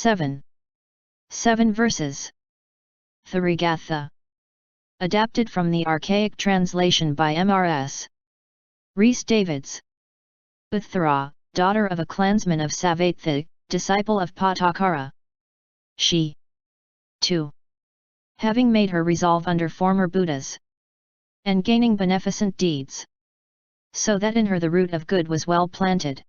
7. 7 verses. Therigatha. Adapted from the archaic translation by Mrs. Rhys Davids. Uthara, daughter of a clansman of Savatthi, disciple of Patacara. She, too, having made her resolve under former Buddhas, and gaining beneficent deeds, so that in her the root of good was well planted,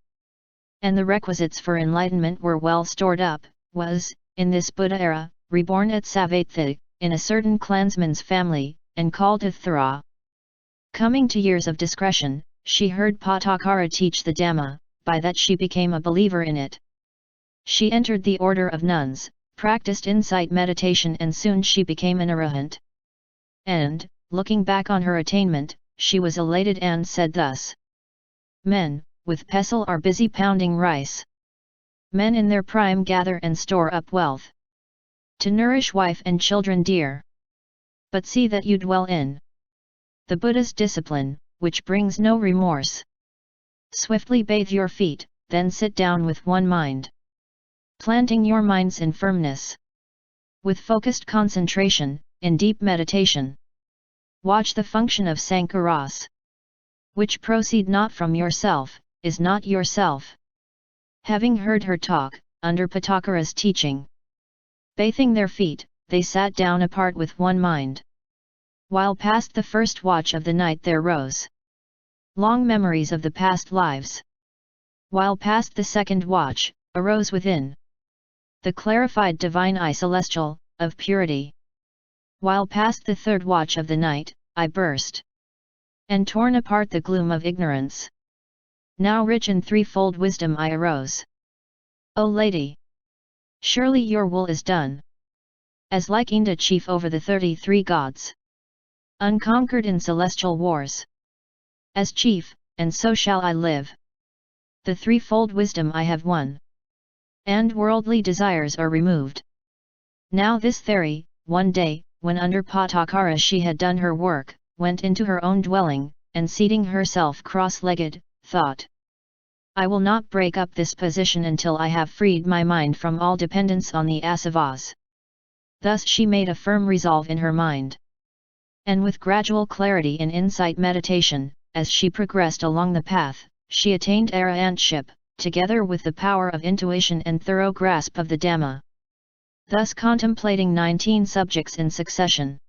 and the requisites for enlightenment were well stored up, was, in this Buddha era, reborn at Savatthi, in a certain clansman's family, and called Uthara. Coming to years of discretion, she heard Patacara teach the Dhamma, by that she became a believer in it. She entered the order of nuns, practiced insight meditation, and soon she became an arahant. And, looking back on her attainment, she was elated and said thus: Men, with pestle are busy pounding rice. Men in their prime gather and store up wealth, to nourish wife and children dear. But see that you dwell in the Buddha's discipline, which brings no remorse. Swiftly bathe your feet, then sit down with one mind, planting your minds in firmness, with focused concentration, in deep meditation. Watch the function of Sankaras, which proceed not from yourself, is not yourself. Having heard her talk, under Patacara's teaching, bathing their feet, they sat down apart with one mind. While past the first watch of the night there rose long memories of the past lives. While past the second watch, arose within the clarified divine eye celestial, of purity. While past the third watch of the night, I burst and torn apart the gloom of ignorance. Now rich in threefold wisdom I arose. O Lady! Surely your will is done. As like Inda chief over the 33 gods, unconquered in celestial wars. As chief, and so shall I live. The threefold wisdom I have won, and worldly desires are removed. Now this Theri, one day, when under Patacara she had done her work, went into her own dwelling, and seating herself cross-legged, thought, I will not break up this position until I have freed my mind from all dependence on the asavas. Thus she made a firm resolve in her mind. And with gradual clarity in insight meditation, as she progressed along the path, she attained arahantship, together with the power of intuition and thorough grasp of the Dhamma. Thus contemplating 19 subjects in succession,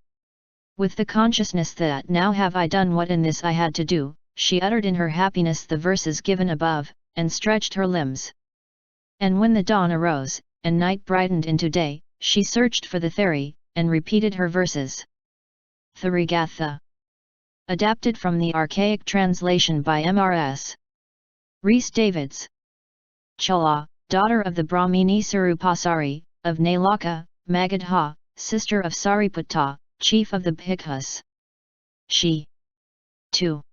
with the consciousness that now have I done what in this I had to do, she uttered in her happiness the verses given above, and stretched her limbs. And when the dawn arose, and night brightened into day, she searched for the Theri, and repeated her verses. Therigatha. Adapted from the archaic translation by Mrs. Rhys Davids. Chala, daughter of the Brahmini Surupasari, of Nikàya, Magadha, sister of Sariputta, chief of the Bhikkhus. She, too,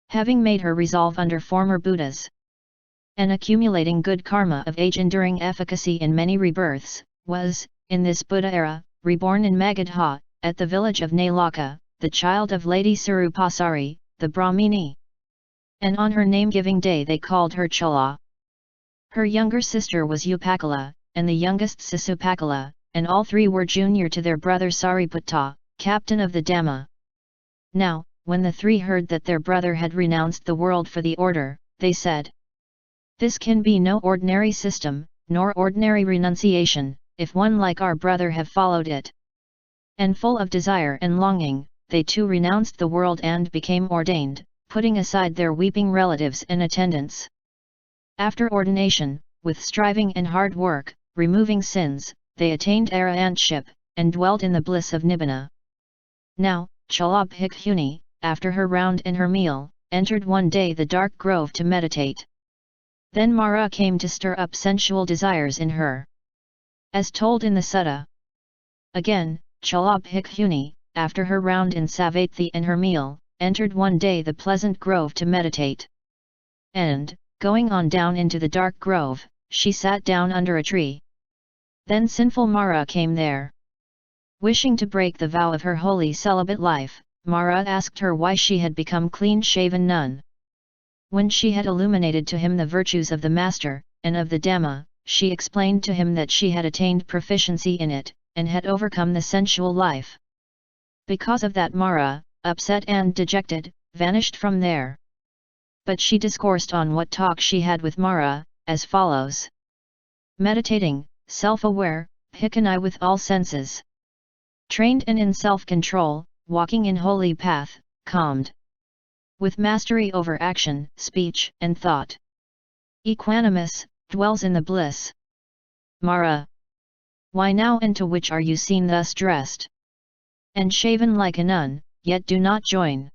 having made her resolve under former Buddhas, and accumulating good karma of age-enduring efficacy in many rebirths, was, in this Buddha era, reborn in Magadha, at the village of Nikàya, the child of Lady Surupasari, the Brahmini. And on her name-giving day they called her Chala. Her younger sister was Upakala, and the youngest Sisupakala, and all three were junior to their brother Sariputta, captain of the Dhamma. Now, when the three heard that their brother had renounced the world for the order, they said, This can be no ordinary system, nor ordinary renunciation, if one like our brother have followed it. And full of desire and longing, they too renounced the world and became ordained, putting aside their weeping relatives and attendants. After ordination, with striving and hard work, removing sins, they attained arahantship, and dwelt in the bliss of Nibbana. Now, Chala Bhikkhuni, after her round and her meal, entered one day the dark grove to meditate. Then Mara came to stir up sensual desires in her, as told in the Sutta. Again, Chala Bhikkhuni, after her round in Savatthi and her meal, entered one day the pleasant grove to meditate. And, going on down into the dark grove, she sat down under a tree. Then sinful Mara came there. Wishing to break the vow of her holy celibate life, Mara asked her why she had become clean-shaven nun. When she had illuminated to him the virtues of the Master, and of the Dhamma, she explained to him that she had attained proficiency in it, and had overcome the sensual life. Because of that Mara, upset and dejected, vanished from there. But she discoursed on what talk she had with Mara, as follows. Meditating, self-aware, Nikàya with all senses. Trained and in self-control, walking in holy path, calmed. With mastery over action, speech, and thought. Equanimous, dwells in the bliss. Mara. Why now and to which are you seen thus dressed? And shaven like a nun, yet do not join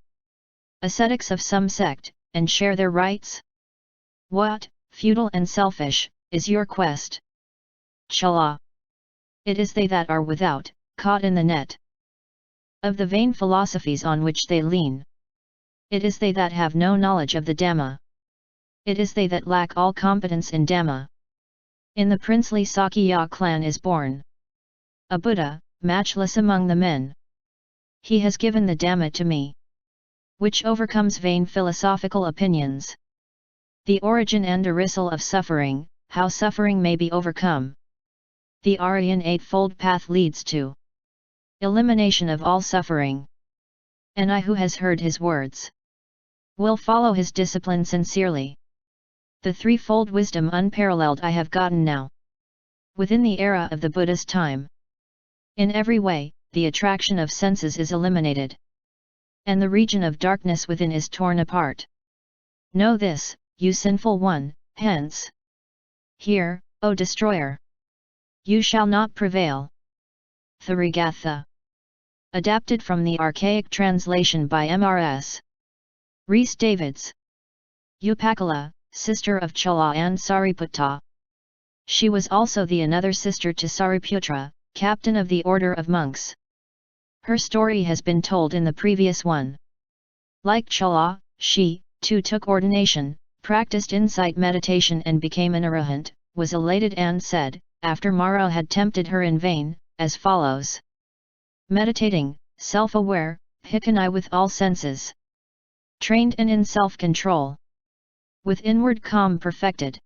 ascetics of some sect, and share their rites? What, futile and selfish, is your quest? Chala. It is they that are without, caught in the net of the vain philosophies on which they lean. It is they that have no knowledge of the Dhamma. It is they that lack all competence in Dhamma. In the princely Sakya clan is born a Buddha, matchless among the men. He has given the Dhamma to me, which overcomes vain philosophical opinions. The origin and arisal of suffering, how suffering may be overcome. The Aryan Eightfold Path leads to elimination of all suffering. And I who has heard his words will follow his discipline sincerely. The threefold wisdom unparalleled I have gotten now. Within the era of the Buddha's time. In every way, the attraction of senses is eliminated. And the region of darkness within is torn apart. Know this, you sinful one, hence. Hear, O destroyer. You shall not prevail. Therigatha. Adapted from the archaic translation by Mrs. Rhys Davids. Upakala, sister of Chala and Sariputta. She was also the another sister to Sariputra, captain of the order of monks. Her story has been told in the previous one. Like Chala, she, too took ordination, practiced insight meditation and became an arahant, was elated and said, after Mara had tempted her in vain, as follows. Meditating, self-aware, Nikàya with all senses. Trained and in self-control. With inward calm perfected.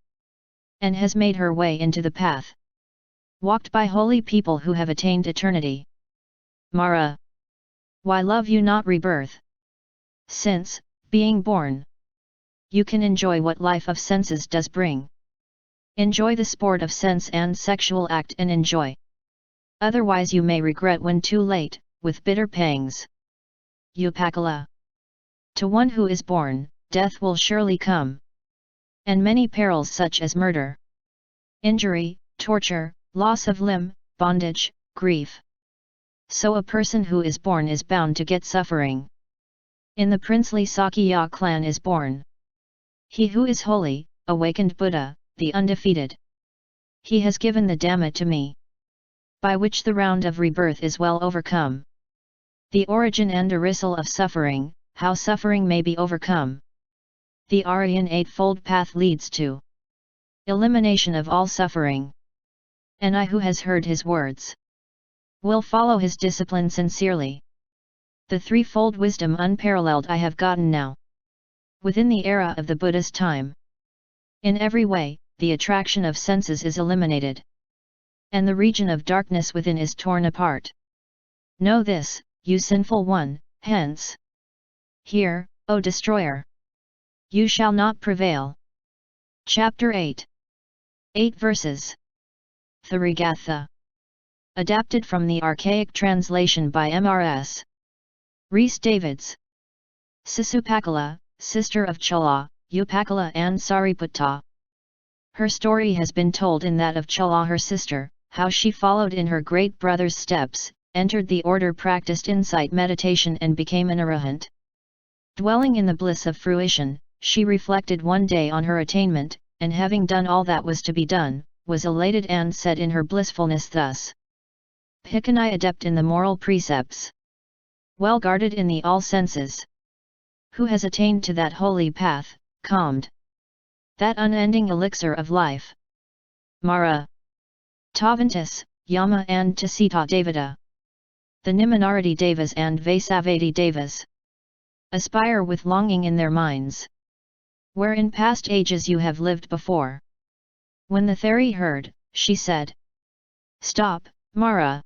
And has made her way into the path. Walked by holy people who have attained eternity. Mara. Why love you not rebirth? Since, being born, you can enjoy what life of senses does bring. Enjoy the sport of sense and sexual act and enjoy. Otherwise you may regret when too late, with bitter pangs. Upakala. To one who is born, death will surely come. And many perils such as murder, injury, torture, loss of limb, bondage, grief. So a person who is born is bound to get suffering. In the princely Sakya clan is born he who is holy, awakened Buddha, the undefeated. He has given the Dhamma to me, by which the round of rebirth is well overcome. The origin and arisal of suffering, how suffering may be overcome. The Aryan Eightfold Path leads to elimination of all suffering. And I who has heard his words will follow his discipline sincerely. The threefold wisdom unparalleled I have gotten now. Within the era of the Buddha's time. In every way, the attraction of senses is eliminated. And the region of darkness within is torn apart. Know this, you sinful one, hence. Hear, O destroyer. You shall not prevail. Chapter 8. 8 verses. Therigatha. Adapted from the archaic translation by Mrs. Rhys Davids. Sisupakala, sister of Chala, Upakala and Sariputta. Her story has been told in that of Chala her sister, how she followed in her great brother's steps, entered the order, practiced insight meditation and became an arahant. Dwelling in the bliss of fruition, she reflected one day on her attainment, and having done all that was to be done, was elated and said in her blissfulness thus. Nikàya adept in the moral precepts. Well guarded in the all senses. Who has attained to that holy path, calmed. That unending elixir of life. Mara. Tavantis, Yama and Tasita Devata. The Nimanarati Devas and Vaisavati Devas. Aspire with longing in their minds. Where in past ages you have lived before. When the Theri heard, she said, "Stop, Mara!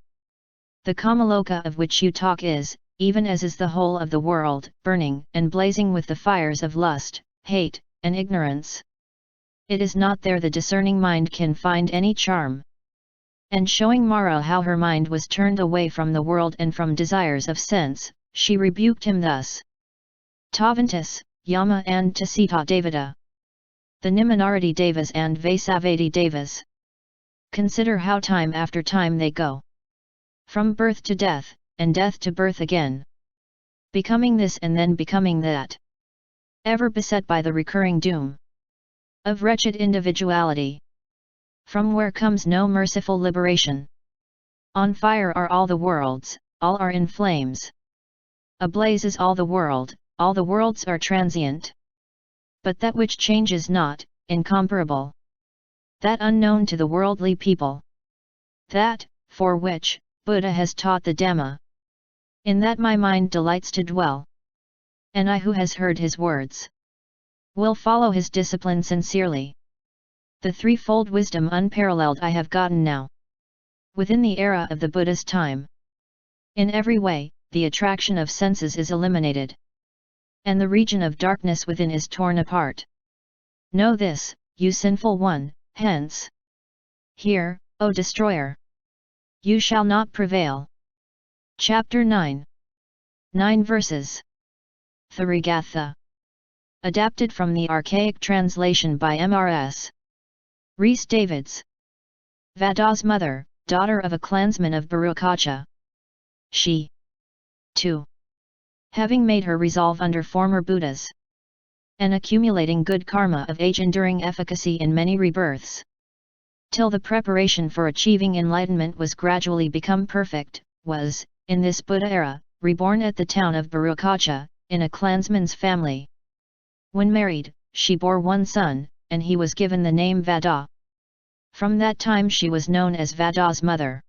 The Kamaloka of which you talk is, even as is the whole of the world, burning and blazing with the fires of lust, hate, and ignorance. It is not there the discerning mind can find any charm." And showing Mara how her mind was turned away from the world and from desires of sense, she rebuked him thus: "Tavantas, Yama and Tasita Devata. The Nimanarati Devas and Vasavati Devas. Consider how time after time they go. From birth to death, and death to birth again. Becoming this and then becoming that. Ever beset by the recurring doom of wretched individuality. From where comes no merciful liberation. On fire are all the worlds, all are in flames. Ablaze is all the worlds are transient. But that which changes not, incomparable. That unknown to the worldly people. That, for which, Buddha has taught the Dhamma. In that my mind delights to dwell. And I who has heard his words, will follow his discipline sincerely. The threefold wisdom unparalleled I have gotten now. Within the era of the Buddha's time. In every way, the attraction of senses is eliminated. And the region of darkness within is torn apart. Know this, you sinful one, hence. Here, O destroyer. You shall not prevail. Chapter 9. 9 verses. Therigatha. Adapted from the archaic translation by Mrs. Rhys Davids. Vada's mother, daughter of a clansman of Bharukacha. She, too, having made her resolve under former Buddhas, and accumulating good karma of age-enduring efficacy in many rebirths, till the preparation for achieving enlightenment was gradually become perfect, was, in this Buddha era, reborn at the town of Bharukacha, in a clansman's family. When married, she bore one son, and he was given the name Vada. From that time she was known as Vada's mother.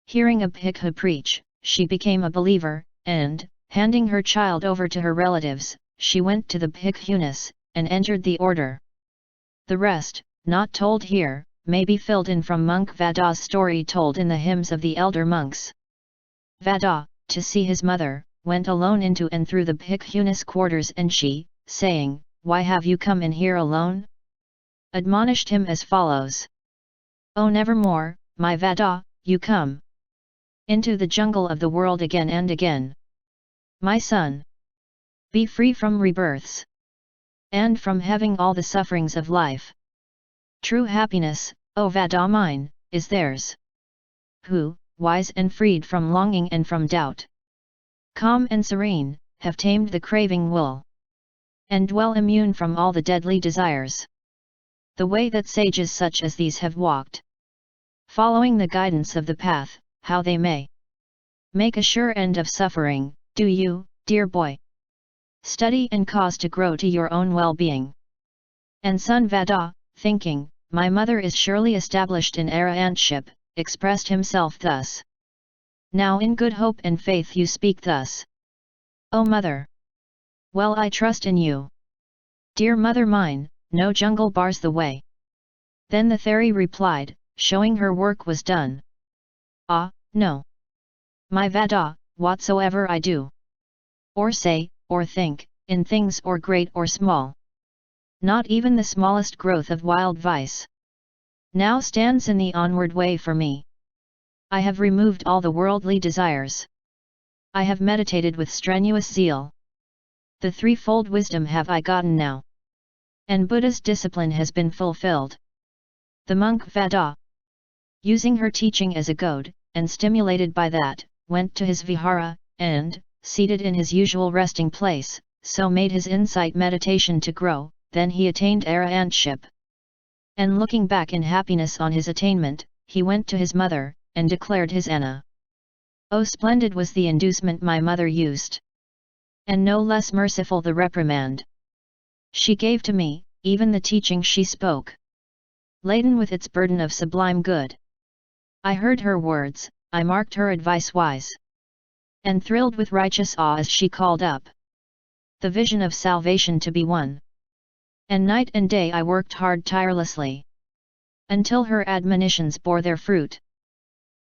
Hearing a bhikkhu preach, she became a believer, and, handing her child over to her relatives, she went to the bhikkhunis, and entered the order. The rest, not told here, may be filled in from monk Vada's story told in the hymns of the elder monks. Vada, to see his mother, went alone into and through the bhikkhunis' quarters, and she, saying, "Why have you come in here alone?" admonished him as follows: "Oh, nevermore, my Vada, you come into the jungle of the world again and again. My son, be free from rebirths, and from having all the sufferings of life. True happiness, O Vada mine, is theirs, who, wise and freed from longing and from doubt, calm and serene, have tamed the craving will, and dwell immune from all the deadly desires. The way that sages such as these have walked, following the guidance of the path, how they may make a sure end of suffering, do you, dear boy, study and cause to grow to your own well-being." And son Vada, thinking, "My mother is surely established in arahantship," expressed himself thus: "Now in good hope and faith you speak thus. O mother! Well I trust in you. Dear mother mine, no jungle bars the way." Then the Theri replied, showing her work was done: "Ah, no. My Vada, whatsoever I do, or say, or think, in things or great or small, not even the smallest growth of wild vice, now stands in the onward way for me. I have removed all the worldly desires. I have meditated with strenuous zeal. The threefold wisdom have I gotten now, and Buddha's discipline has been fulfilled." The monk Vada, using her teaching as a goad, and stimulated by that, went to his vihara, and, seated in his usual resting place, so made his insight meditation to grow. Then he attained arahantship. And looking back in happiness on his attainment, he went to his mother, and declared his Anna. "Oh, splendid was the inducement my mother used, and no less merciful the reprimand she gave to me, even the teaching she spoke, laden with its burden of sublime good. I heard her words, I marked her advice wise, and thrilled with righteous awe as she called up the vision of salvation to be won. And night and day I worked hard tirelessly, until her admonitions bore their fruit,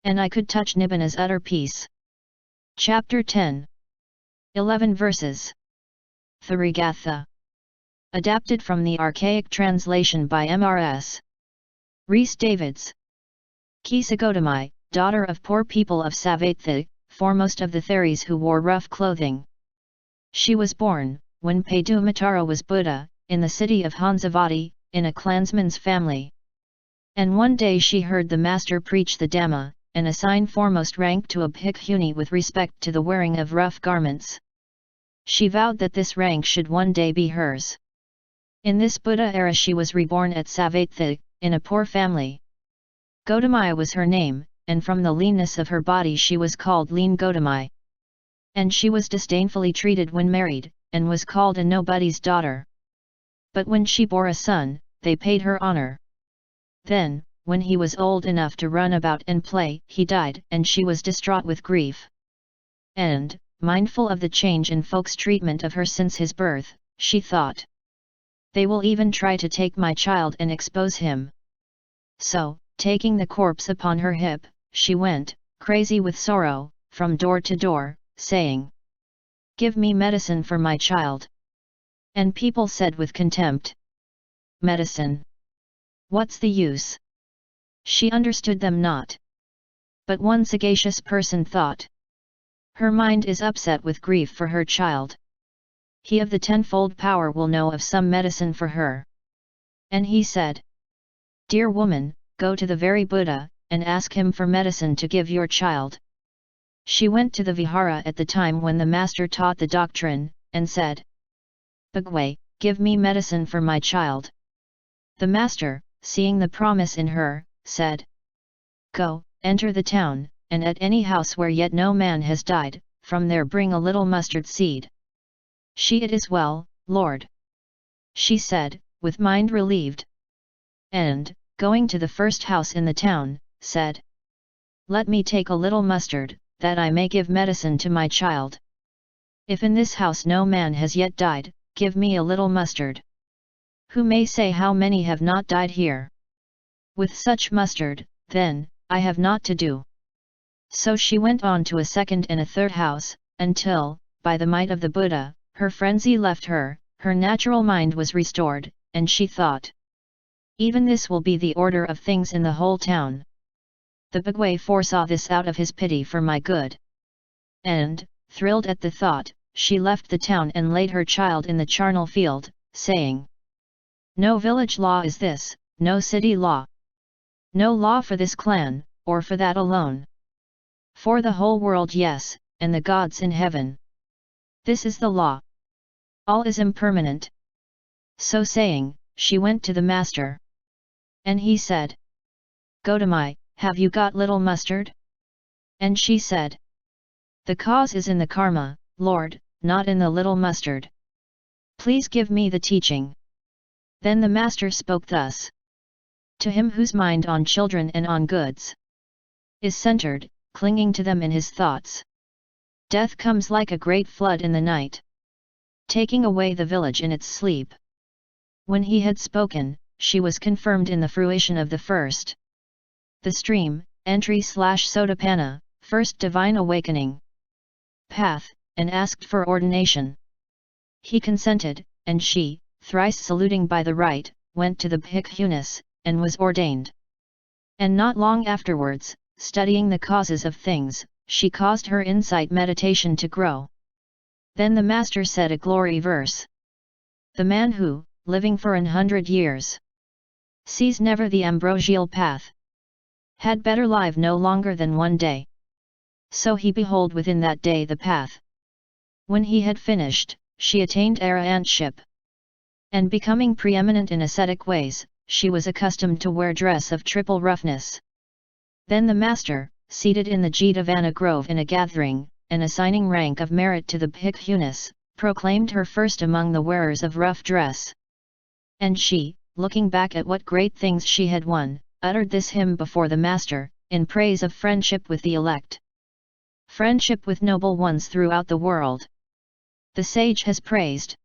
and I could touch Nibbana's utter peace. Chapter 10. 11 verses. Therigatha. Adapted from the archaic translation by Mrs. Rhys Davids. Kisa-Gotam, daughter of poor people of Savatthi, foremost of the Theris who wore rough clothing. She was born, when Patacara was Buddha, in the city of Hansavati, in a clansman's family. And one day she heard the master preach the Dhamma, and assign foremost rank to a bhikkhuni with respect to the wearing of rough garments. She vowed that this rank should one day be hers. In this Buddha era she was reborn at Savatthi, in a poor family. Gotami was her name, and from the leanness of her body she was called Lean Gotami. And she was disdainfully treated when married, and was called a nobody's daughter. But when she bore a son, they paid her honor. Then, when he was old enough to run about and play, he died, and she was distraught with grief. And, mindful of the change in folks' treatment of her since his birth, she thought, "They will even try to take my child and expose him." So, taking the corpse upon her hip, she went, crazy with sorrow, from door to door, saying, "Give me medicine for my child." And people said with contempt, "Medicine? What's the use?" She understood them not. But one sagacious person thought, "Her mind is upset with grief for her child. He of the tenfold power will know of some medicine for her." And he said, "Dear woman, go to the very Buddha, and ask him for medicine to give your child." She went to the vihara at the time when the master taught the doctrine, and said, "Bhagwe, give me medicine for my child." The master, seeing the promise in her, said, "Go, enter the town, and at any house where yet no man has died, from there bring a little mustard seed." She, "It is well, Lord," she said, with mind relieved. And, going to the first house in the town, said, "Let me take a little mustard, that I may give medicine to my child. If in this house no man has yet died, give me a little mustard. Who may say how many have not died here? With such mustard, then, I have naught to do." So she went on to a second and a third house, until, by the might of the Buddha, her frenzy left her, her natural mind was restored, and she thought, "Even this will be the order of things in the whole town." The Bhagwe foresaw this out of his pity for my good. And, thrilled at the thought, she left the town and laid her child in the charnel field, saying, "No village law is this, no city law. No law for this clan, or for that alone. For the whole world, yes, and the gods in heaven. This is the law. All is impermanent." So saying, she went to the master. And he said, "Gotami, have you got little mustard?" And she said, "The cause is in the karma, Lord, not in the little mustard. Please give me the teaching." Then the master spoke thus: "To him whose mind on children and on goods is centered, clinging to them in his thoughts, death comes like a great flood in the night, taking away the village in its sleep." When he had spoken, she was confirmed in the fruition of the first. The stream, entry/Sotapanna, first divine awakening path, and asked for ordination. He consented, and she, thrice saluting by the right, went to the bhikkhunis, and was ordained. And not long afterwards, studying the causes of things, she caused her insight meditation to grow. Then the master said a glory verse: "The man who, living for 100 years, sees never the ambrosial path, had better live no longer than one day. So he behold within that day the path." When he had finished, she attained arahantship. And becoming preeminent in ascetic ways, she was accustomed to wear dress of triple roughness. Then the master, seated in the Jetavana grove in a gathering, and assigning rank of merit to the bhikkhunis, proclaimed her first among the wearers of rough dress. And she, looking back at what great things she had won, uttered this hymn before the master, in praise of friendship with the elect. Friendship with noble ones throughout the world. The sage has praised.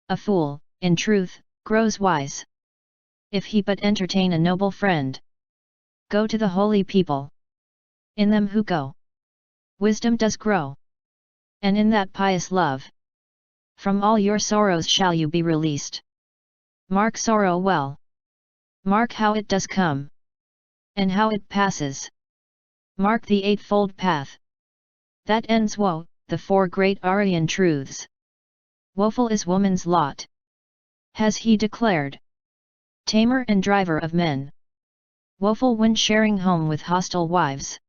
A fool, in truth, grows wise. if he but entertain a noble friend. Go to the holy people. In them who go, wisdom does grow. And in that pious love, from all your sorrows shall you be released. Mark sorrow well. Mark how it does come, and how it passes. Mark the eightfold path that ends woe, the four great Aryan truths. Woeful is woman's lot, has he declared. Tamer and driver of men. Woeful when sharing home with hostile wives.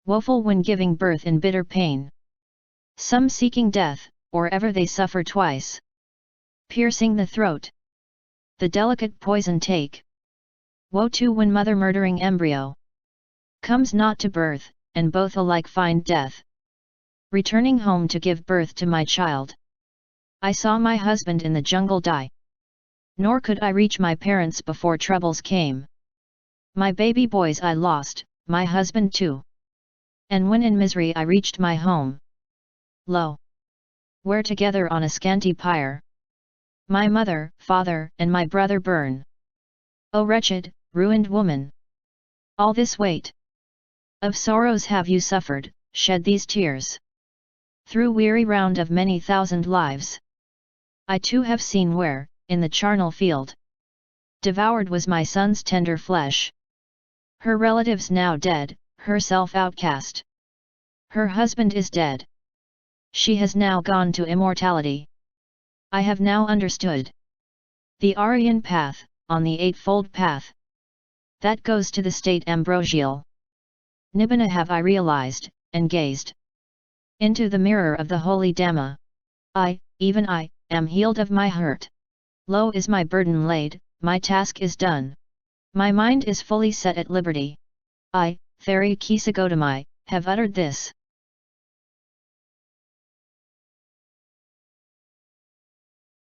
Woeful when giving birth in bitter pain. Some seeking death, or ever they suffer twice. Piercing the throat, the delicate poison take. Woe too when mother murdering embryo comes not to birth, and both alike find death. Returning home to give birth to my child, I saw my husband in the jungle die. Nor could I reach my parents before troubles came. My baby boys I lost, my husband too. And when in misery I reached my home, lo! where together on a scanty pyre, my mother, father, and my brother burn. O wretched, ruined woman! All this weight of sorrows have you suffered, shed these tears. Through weary round of many thousand lives, I too have seen where, in the charnel field, devoured was my son's tender flesh. Her relatives now dead, herself outcast. Her husband is dead. She has now gone to immortality. I have now understood the Aryan path, on the eightfold path that goes to the state ambrosial. Nibbana have I realized, and gazed into the mirror of the holy Dhamma. I, even I, am healed of my hurt. Lo is my burden laid, my task is done. My mind is fully set at liberty. I, Kisa-Gotam, have uttered this.